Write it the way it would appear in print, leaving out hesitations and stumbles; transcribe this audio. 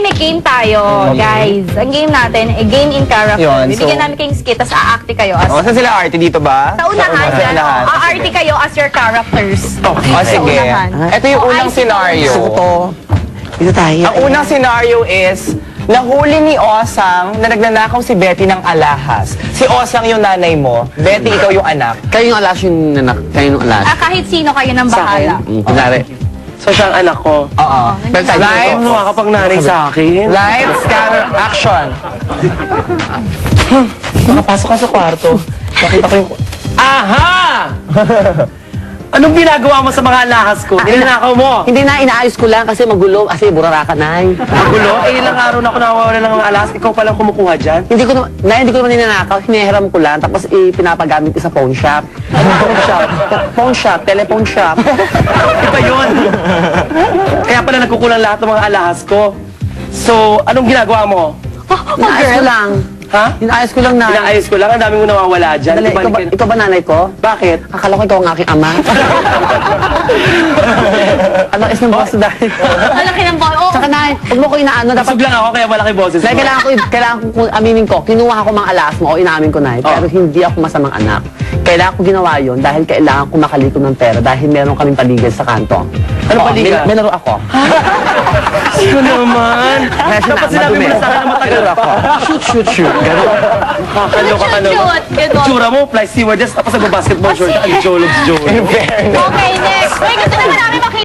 may game tayo, guys. Ang game natin, game in character. Yun, Bibigyan so- namin kayong skit, tapos aakti kayo as... O, saan sila Artie? Dito ba? Sa unahan, Sa yan. unahan. Aarti kayo as your characters. O, sige. unahan. Ito yung Oh, unang I see. scenario. Gusto ko to. Dito tayo. Ang unang scenario is, nahuli ni Osang na nagnanakaw si Betty ng alahas. Si Osang yung nanay mo, Betty, ikaw yung anak. Kayo yung alas yung nanak. Kayo yung alas. Kahit sino kayo ng bahala. Kunwari. So siyang anak ko. Oo. Live, makakapag-nanay sa akin. Lights, camera, action. Makapasok ka sa kwarto. Nakita ko yung... Aha! Anong ginagawa mo sa mga alahas ko? Ninanakaw mo? Hindi na, inaayos ko lang kasi magulo. Kasi burara ka na. Magulo? Eh, ilang araw na ako nawawala ng mga alahas. Ikaw palang kumukuha dyan? Hindi ko naman ninanakaw. Hinihiram ko lang. Tapos pinapagamit ko sa phone shop. Phone shop. Phone shop. Telephone shop. Iba yun. Kaya pala nagkukulang lahat ng mga alahas ko. So, anong ginagawa mo? Inaayos ko lang. Ha? Inaayos ko lang na. Inaayos ko lang. Ang dami mo nawawala dyan. Dali, ikaw ba nanay ko? Bakit? Akala ko ikaw ang aking ama. Ano is ng boss dahil? Malaki ng ball. Oh, Saka na, huwag mo ko inaano. Dapat Busog lang ako kaya malaki boses dahil mo. kailangan ko aminin ko, kinuha ko mga alas mo o inamin ko na pero hindi ako masamang anak. Kailangan ko ginawa yun dahil kailangan ko makalikom ng pera dahil meron kaming paligid sa kanto. Ano paligid? May laro ako. Ito naman. Dapat sinabi mo na sa akin na matagal pa. Shoot. Ganun. Kakaloka ka naman. Shoot, ganun. Itsura mo, fly stewardess, tapos nag-basketball short. Ang jolog. Okay, next. Wait, gusto naman namin makita